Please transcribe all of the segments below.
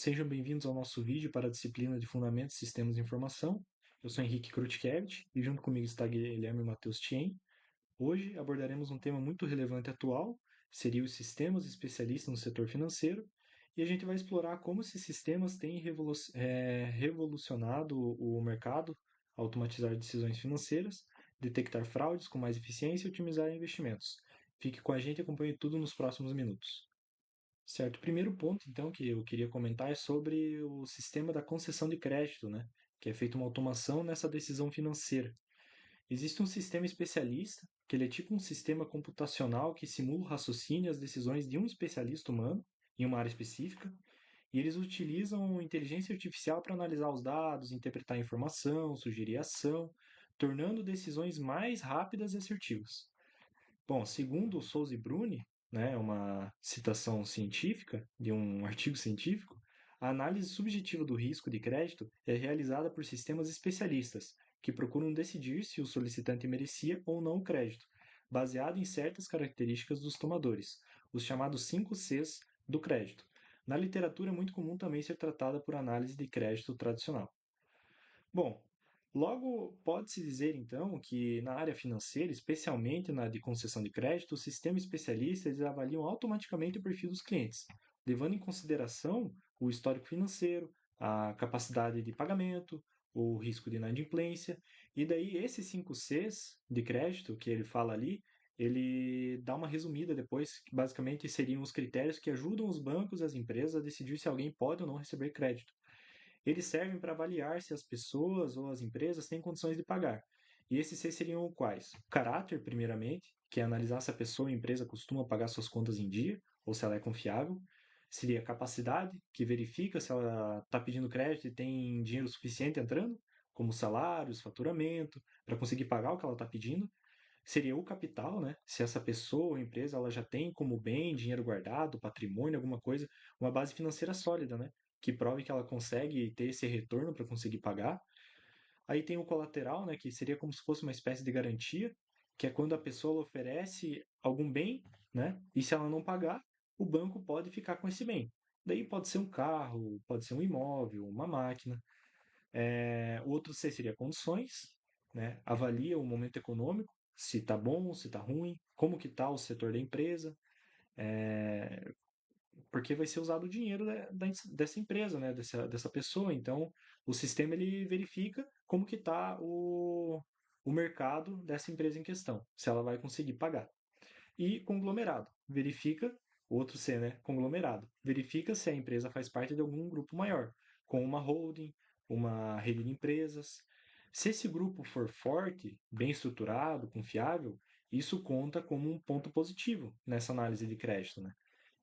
sejam bem-vindos ao nosso vídeo para a disciplina de Fundamentos de Sistemas de Informação. Eu sou Henrique Krutkevich e junto comigo está Guilherme Matheus Tien. Hoje abordaremos um tema muito relevante e atual, seria os sistemas especialistas no setor financeiro, e a gente vai explorar como esses sistemas têm revolucionado o mercado, automatizar decisões financeiras, detectar fraudes com mais eficiência e otimizar investimentos. Fique com a gente e acompanhe tudo nos próximos minutos. Certo. O primeiro ponto, então, que eu queria comentar é sobre o sistema da concessão de crédito, né? Que é feita uma automação nessa decisão financeira. Existe um sistema especialista, que ele é tipo um sistema computacional que simula o raciocínio e as decisões de um especialista humano em uma área específica, e eles utilizam inteligência artificial para analisar os dados, interpretar a informação, sugerir ação, tornando decisões mais rápidas e assertivas. Bom, segundo o Souza e Bruni, né, uma citação científica de um artigo científico, a análise subjetiva do risco de crédito é realizada por sistemas especialistas que procuram decidir se o solicitante merecia ou não o crédito, baseado em certas características dos tomadores, os chamados 5 Cs do crédito. Na literatura é muito comum também ser tratada por análise de crédito tradicional. Bom, logo pode-se dizer então que na área financeira, especialmente na de concessão de crédito, os sistemas especialistas eles avaliam automaticamente o perfil dos clientes, levando em consideração o histórico financeiro, a capacidade de pagamento, o risco de inadimplência, e daí esses 5 Cs de crédito que ele fala ali, ele dá uma resumida depois, que basicamente seriam os critérios que ajudam os bancos e as empresas a decidir se alguém pode ou não receber crédito. Eles servem para avaliar se as pessoas ou as empresas têm condições de pagar. E esses seis seriam quais? O caráter, primeiramente, que é analisar se a pessoa ou a empresa costuma pagar suas contas em dia ou se ela é confiável. Seria a capacidade, que verifica se ela está pedindo crédito e tem dinheiro suficiente entrando, como salários, faturamento, para conseguir pagar o que ela está pedindo. Seria o capital, né? Se essa pessoa ou empresa ela já tem como bem dinheiro guardado, patrimônio, alguma coisa, uma base financeira sólida, né? Que prove que ela consegue ter esse retorno para conseguir pagar. Aí tem o colateral, né? Que seria como se fosse uma espécie de garantia, que é quando a pessoa ela oferece algum bem, né? E se ela não pagar, o banco pode ficar com esse bem. Daí pode ser um carro, pode ser um imóvel, uma máquina. O outro C seria condições, né? Avalia o momento econômico, se está bom, se está ruim, como que está o setor da empresa, porque vai ser usado o dinheiro dessa empresa, né? Dessa pessoa. Então, o sistema ele verifica como que está o mercado dessa empresa em questão, se ela vai conseguir pagar. E conglomerado, verifica, outro C, né? Conglomerado, verifica se a empresa faz parte de algum grupo maior, com uma holding, uma rede de empresas. Se esse grupo for forte, bem estruturado, confiável, isso conta como um ponto positivo nessa análise de crédito, né?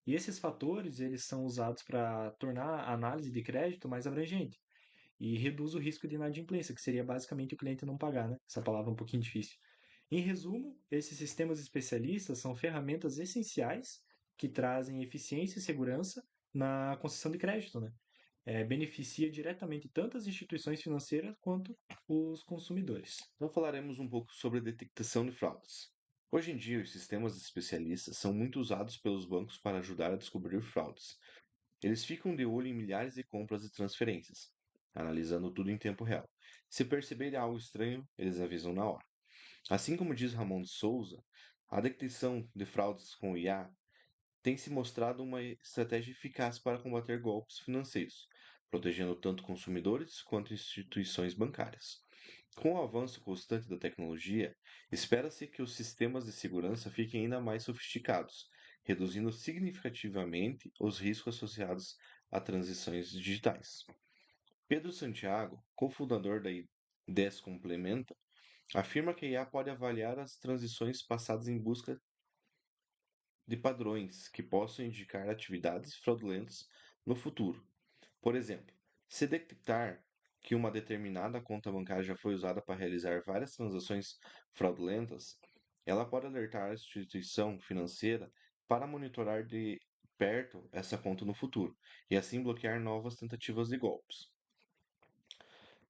E esses fatores, eles são usados para tornar a análise de crédito mais abrangente e reduz o risco de inadimplência, que seria basicamente o cliente não pagar, né? Essa palavra é um pouquinho difícil. Em resumo, esses sistemas especialistas são ferramentas essenciais que trazem eficiência e segurança na concessão de crédito, né? Beneficia diretamente tanto as instituições financeiras quanto os consumidores. Então falaremos um pouco sobre a detectação de fraudes. Hoje em dia, os sistemas especialistas são muito usados pelos bancos para ajudar a descobrir fraudes. Eles ficam de olho em milhares de compras e transferências, analisando tudo em tempo real. Se perceberem algo estranho, eles avisam na hora. Assim como diz Ramon de Souza, a detecção de fraudes com IA tem se mostrado uma estratégia eficaz para combater golpes financeiros, protegendo tanto consumidores quanto instituições bancárias. Com o avanço constante da tecnologia, espera-se que os sistemas de segurança fiquem ainda mais sofisticados, reduzindo significativamente os riscos associados a transições digitais. Pedro Santiago, cofundador da IDES Complementa, afirma que a IA pode avaliar as transições passadas em busca de padrões que possam indicar atividades fraudulentas no futuro. Por exemplo, se detectar que uma determinada conta bancária já foi usada para realizar várias transações fraudulentas, ela pode alertar a instituição financeira para monitorar de perto essa conta no futuro e assim bloquear novas tentativas de golpes.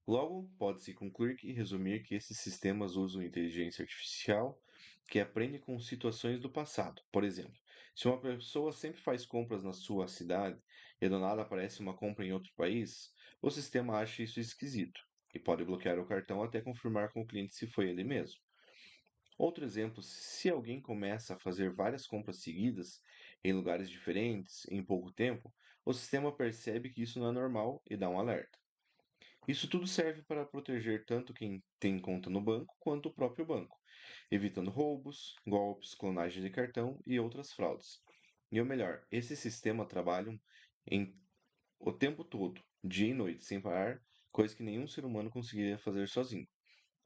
Logo, pode-se concluir e resumir que esses sistemas usam inteligência artificial que aprende com situações do passado. Por exemplo, se uma pessoa sempre faz compras na sua cidade e do nada aparece uma compra em outro país, o sistema acha isso esquisito e pode bloquear o cartão até confirmar com o cliente se foi ele mesmo. Outro exemplo, se alguém começa a fazer várias compras seguidas em lugares diferentes em pouco tempo, o sistema percebe que isso não é normal e dá um alerta. Isso tudo serve para proteger tanto quem tem conta no banco quanto o próprio banco, evitando roubos, golpes, clonagem de cartão e outras fraudes. E o melhor, esse sistema trabalha em o tempo todo, dia e noite, sem parar, coisa que nenhum ser humano conseguiria fazer sozinho.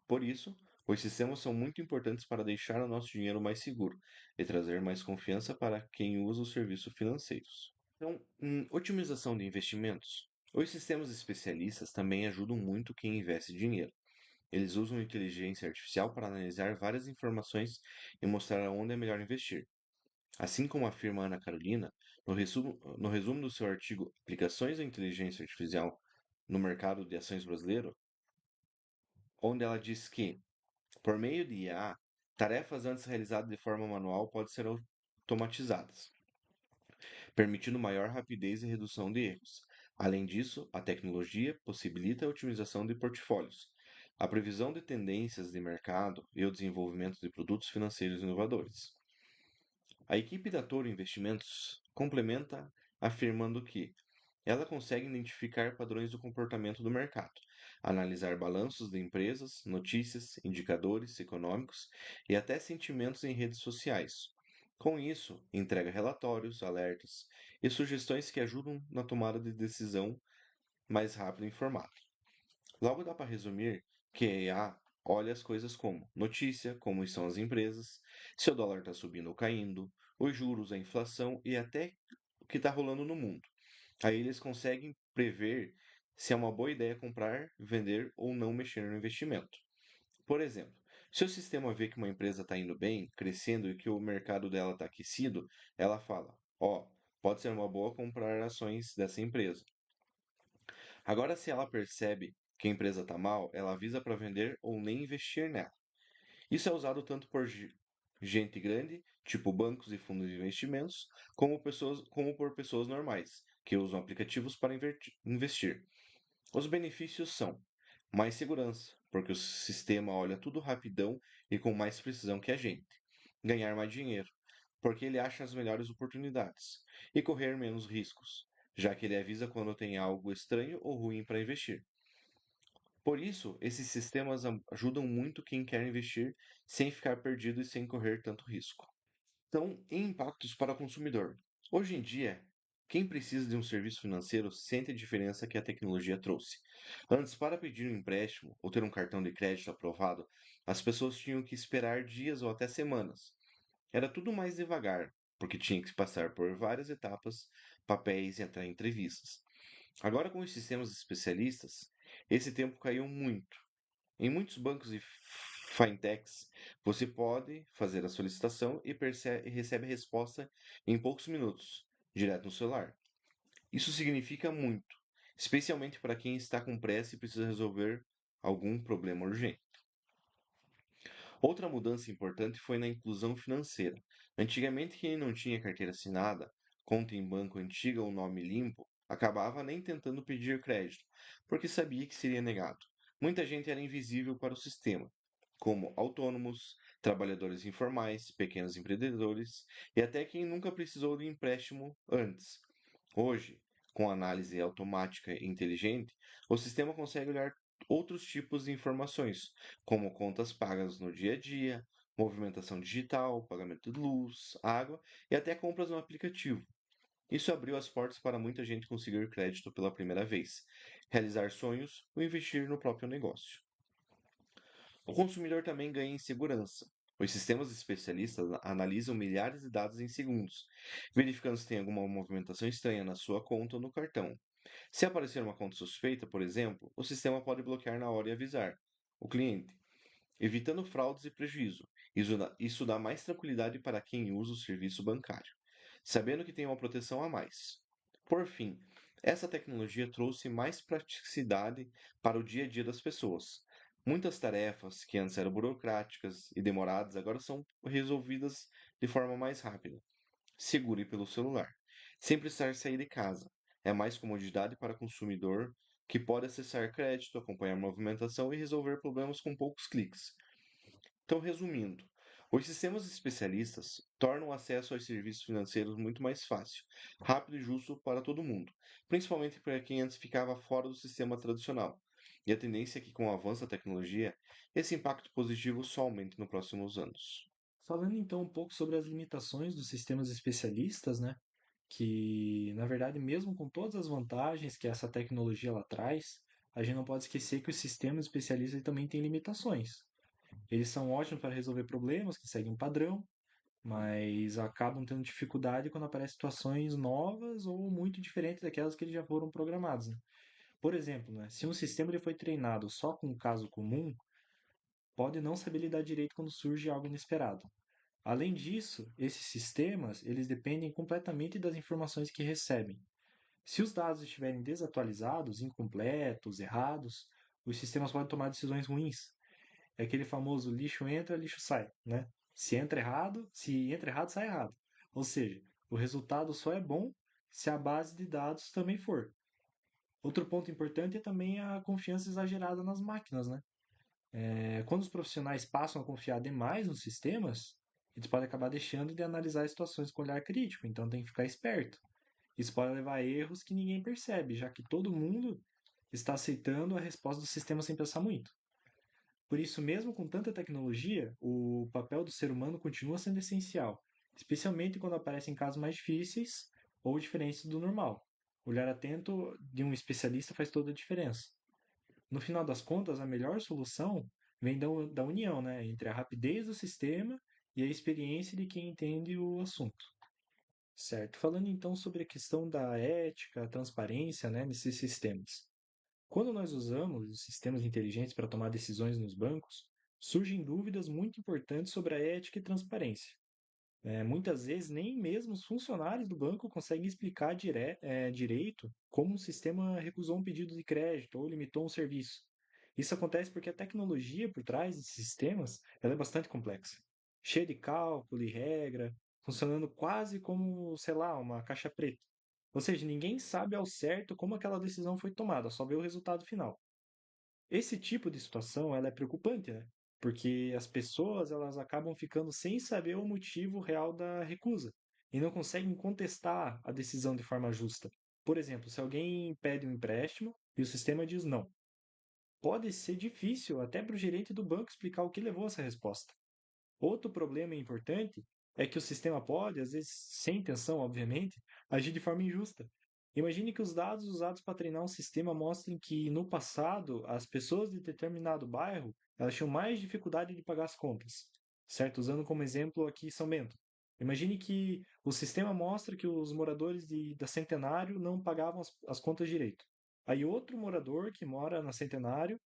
Por isso, os sistemas são muito importantes para deixar o nosso dinheiro mais seguro e trazer mais confiança para quem usa os serviços financeiros. Então, em otimização de investimentos, os sistemas especialistas também ajudam muito quem investe dinheiro. Eles usam inteligência artificial para analisar várias informações e mostrar onde é melhor investir. Assim como afirma Ana Carolina, no resumo do seu artigo Aplicações da Inteligência Artificial no Mercado de Ações Brasileiro, onde ela diz que, por meio de IA, tarefas antes realizadas de forma manual podem ser automatizadas, permitindo maior rapidez e redução de erros. Além disso, a tecnologia possibilita a otimização de portfólios, a previsão de tendências de mercado e o desenvolvimento de produtos financeiros inovadores. A equipe da Toro Investimentos complementa afirmando que ela consegue identificar padrões do comportamento do mercado, analisar balanços de empresas, notícias, indicadores econômicos e até sentimentos em redes sociais. Com isso, entrega relatórios, alertas e sugestões que ajudam na tomada de decisão mais rápida e informada. Logo dá para resumir que a IA olha as coisas como notícia, como estão as empresas, se o dólar está subindo ou caindo, os juros, a inflação e até o que está rolando no mundo. Aí eles conseguem prever se é uma boa ideia comprar, vender ou não mexer no investimento. Por exemplo, se o sistema vê que uma empresa está indo bem, crescendo e que o mercado dela está aquecido, ela fala: ó, pode ser uma boa comprar ações dessa empresa. Agora, se ela percebe que a empresa está mal, ela avisa para vender ou nem investir nela. Isso é usado tanto por gente grande, tipo bancos e fundos de investimentos, como por pessoas normais, que usam aplicativos para investir. Os benefícios são mais segurança, porque o sistema olha tudo rapidão e com mais precisão que a gente. Ganhar mais dinheiro, porque ele acha as melhores oportunidades. E correr menos riscos, já que ele avisa quando tem algo estranho ou ruim para investir. Por isso, esses sistemas ajudam muito quem quer investir sem ficar perdido e sem correr tanto risco. Então, impactos para o consumidor. Hoje em dia, quem precisa de um serviço financeiro sente a diferença que a tecnologia trouxe. Antes, para pedir um empréstimo ou ter um cartão de crédito aprovado, as pessoas tinham que esperar dias ou até semanas. Era tudo mais devagar, porque tinha que passar por várias etapas, papéis e até entrevistas. Agora, com os sistemas especialistas, esse tempo caiu muito. Em muitos bancos e fintechs, você pode fazer a solicitação e recebe a resposta em poucos minutos, direto no celular. Isso significa muito, especialmente para quem está com pressa e precisa resolver algum problema urgente. Outra mudança importante foi na inclusão financeira. Antigamente, quem não tinha carteira assinada, conta em banco antiga ou nome limpo, acabava nem tentando pedir crédito, porque sabia que seria negado. Muita gente era invisível para o sistema, como autônomos, trabalhadores informais, pequenos empreendedores e até quem nunca precisou de empréstimo antes. Hoje, com análise automática e inteligente, o sistema consegue olhar outros tipos de informações, como contas pagas no dia a dia, movimentação digital, pagamento de luz, água e até compras no aplicativo. Isso abriu as portas para muita gente conseguir crédito pela primeira vez, realizar sonhos ou investir no próprio negócio. O consumidor também ganha em segurança. Os sistemas especialistas analisam milhares de dados em segundos, verificando se tem alguma movimentação estranha na sua conta ou no cartão. Se aparecer uma conta suspeita, por exemplo, o sistema pode bloquear na hora e avisar o cliente, evitando fraudes e prejuízo. Isso dá mais tranquilidade para quem usa o serviço bancário, sabendo que tem uma proteção a mais. Por fim, essa tecnologia trouxe mais praticidade para o dia a dia das pessoas. Muitas tarefas que antes eram burocráticas e demoradas agora são resolvidas de forma mais rápida, segura e pelo celular, sem precisar sair de casa. É mais comodidade para o consumidor que pode acessar crédito, acompanhar movimentação e resolver problemas com poucos cliques. Então, resumindo, os sistemas especialistas tornam o acesso aos serviços financeiros muito mais fácil, rápido e justo para todo mundo, principalmente para quem antes ficava fora do sistema tradicional. E a tendência é que, com o avanço da tecnologia, esse impacto positivo só aumente nos próximos anos. Falando então um pouco sobre as limitações dos sistemas especialistas, né? Que, na verdade, mesmo com todas as vantagens que essa tecnologia ela traz, a gente não pode esquecer que os sistemas especialistas também têm limitações. Eles são ótimos para resolver problemas que seguem um padrão, mas acabam tendo dificuldade quando aparecem situações novas ou muito diferentes daquelas que eles já foram programados, né? Por exemplo, né, se um sistema ele foi treinado só com um caso comum, pode não saber lidar direito quando surge algo inesperado. Além disso, esses sistemas eles dependem completamente das informações que recebem. Se os dados estiverem desatualizados, incompletos, errados, os sistemas podem tomar decisões ruins. É aquele famoso lixo entra, lixo sai, né? Se entra errado, sai errado. Ou seja, o resultado só é bom se a base de dados também for. Outro ponto importante é também a confiança exagerada nas máquinas, né? Quando os profissionais passam a confiar demais nos sistemas, eles podem acabar deixando de analisar as situações com olhar crítico, então tem que ficar esperto. Isso pode levar a erros que ninguém percebe, já que todo mundo está aceitando a resposta do sistema sem pensar muito. Por isso, mesmo com tanta tecnologia, o papel do ser humano continua sendo essencial, especialmente quando aparecem casos mais difíceis ou diferentes do normal. Olhar atento de um especialista faz toda a diferença. No final das contas, a melhor solução vem da união, né, entre a rapidez do sistema e a experiência de quem entende o assunto. Certo. Falando então sobre a questão da ética, a transparência, né, nesses sistemas. Quando nós usamos os sistemas inteligentes para tomar decisões nos bancos, surgem dúvidas muito importantes sobre a ética e transparência. Muitas vezes, nem mesmo os funcionários do banco conseguem explicar direito como um sistema recusou um pedido de crédito ou limitou um serviço. Isso acontece porque a tecnologia por trás desses sistemas ela é bastante complexa, cheia de cálculo e regra, funcionando quase como, sei lá, uma caixa preta. Ou seja, ninguém sabe ao certo como aquela decisão foi tomada, só vê o resultado final. Esse tipo de situação, ela é preocupante, né? Porque as pessoas, elas acabam ficando sem saber o motivo real da recusa e não conseguem contestar a decisão de forma justa. Por exemplo, se alguém pede um empréstimo e o sistema diz não, pode ser difícil até para o gerente do banco explicar o que levou a essa resposta. Outro problema importante é que o sistema pode, às vezes sem intenção, obviamente, agir de forma injusta. Imagine que os dados usados para treinar um sistema mostrem que no passado as pessoas de determinado bairro elas tinham mais dificuldade de pagar as contas, certo? Usando como exemplo aqui São Bento. Imagine que o sistema mostra que os moradores da Centenário não pagavam as contas direito. Aí outro morador que mora na Centenário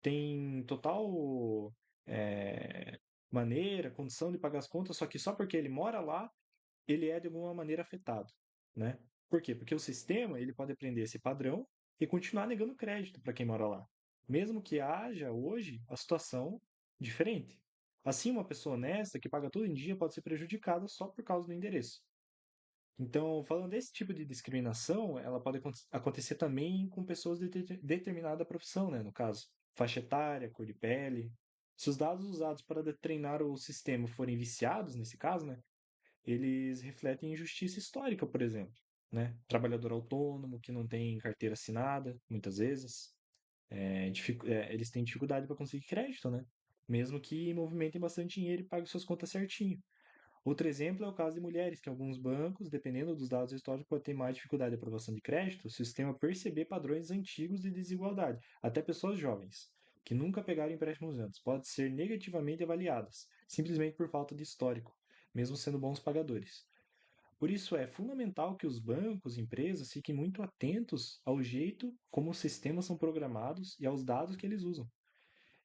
tem total é, maneira, condição de pagar as contas, só que só porque ele mora lá, ele é de alguma maneira afetado, né? Por quê? Porque o sistema ele pode aprender esse padrão e continuar negando crédito para quem mora lá, mesmo que haja hoje a situação diferente. Assim, uma pessoa honesta que paga todo em dia pode ser prejudicada só por causa do endereço. Então, falando desse tipo de discriminação, ela pode acontecer também com pessoas de determinada profissão, né? No caso, faixa etária, cor de pele. Se os dados usados para treinar o sistema forem viciados, nesse caso, né? Eles refletem injustiça histórica, por exemplo, né? Trabalhador autônomo que não tem carteira assinada, muitas vezes, eles têm dificuldade para conseguir crédito, né? Mesmo que movimentem bastante dinheiro e paguem suas contas certinho. Outro exemplo é o caso de mulheres, que alguns bancos, dependendo dos dados históricos, podem ter mais dificuldade de aprovação de crédito se o sistema perceber padrões antigos de desigualdade. Até pessoas jovens, que nunca pegaram empréstimos antes, podem ser negativamente avaliadas, simplesmente por falta de histórico, mesmo sendo bons pagadores. Por isso é fundamental que os bancos e empresas fiquem muito atentos ao jeito como os sistemas são programados e aos dados que eles usam.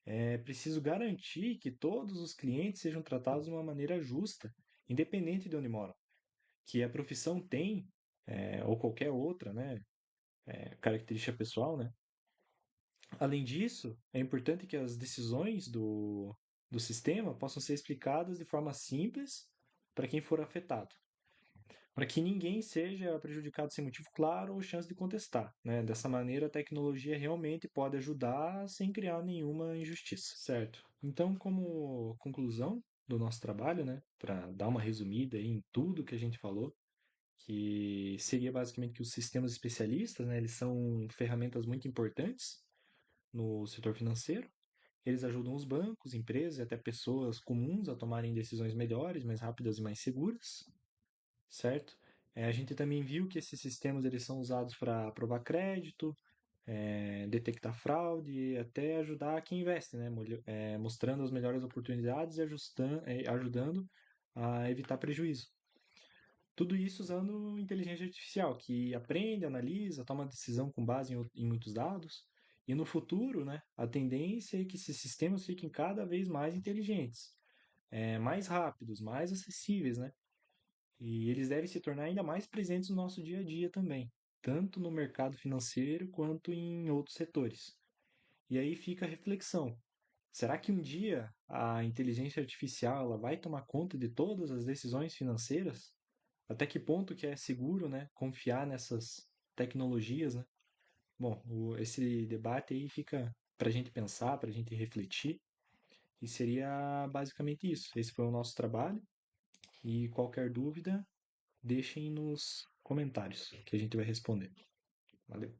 É preciso garantir que todos os clientes sejam tratados de uma maneira justa, independente de onde moram, que a profissão tem, ou qualquer outra, né, característica pessoal, né. Além disso, é importante que as decisões do sistema possam ser explicadas de forma simples para quem for afetado. para que ninguém seja prejudicado sem motivo claro ou chance de contestar, né? Dessa maneira, a tecnologia realmente pode ajudar sem criar nenhuma injustiça, certo? Então, como conclusão do nosso trabalho, né, para dar uma resumida aí em tudo que a gente falou, que seria basicamente que os sistemas especialistas, né, eles são ferramentas muito importantes no setor financeiro. Eles ajudam os bancos, empresas e até pessoas comuns a tomarem decisões melhores, mais rápidas e mais seguras, certo? A gente também viu que esses sistemas eles são usados para aprovar crédito, detectar fraude e até ajudar quem investe, né? Mostrando as melhores oportunidades e ajudando a evitar prejuízo. Tudo isso usando inteligência artificial, que aprende, analisa, toma decisão com base em muitos dados. E no futuro, né, a tendência é que esses sistemas fiquem cada vez mais inteligentes, mais rápidos, mais acessíveis, né? E eles devem se tornar ainda mais presentes no nosso dia a dia também, tanto no mercado financeiro quanto em outros setores. E aí fica a reflexão. Será que um dia a inteligência artificial ela vai tomar conta de todas as decisões financeiras? Até que ponto que é seguro, né, confiar nessas tecnologias, né? Bom, esse debate aí fica para a gente pensar, para a gente refletir, e seria basicamente isso. Esse foi o nosso trabalho, e qualquer dúvida, deixem nos comentários, que a gente vai responder. Valeu!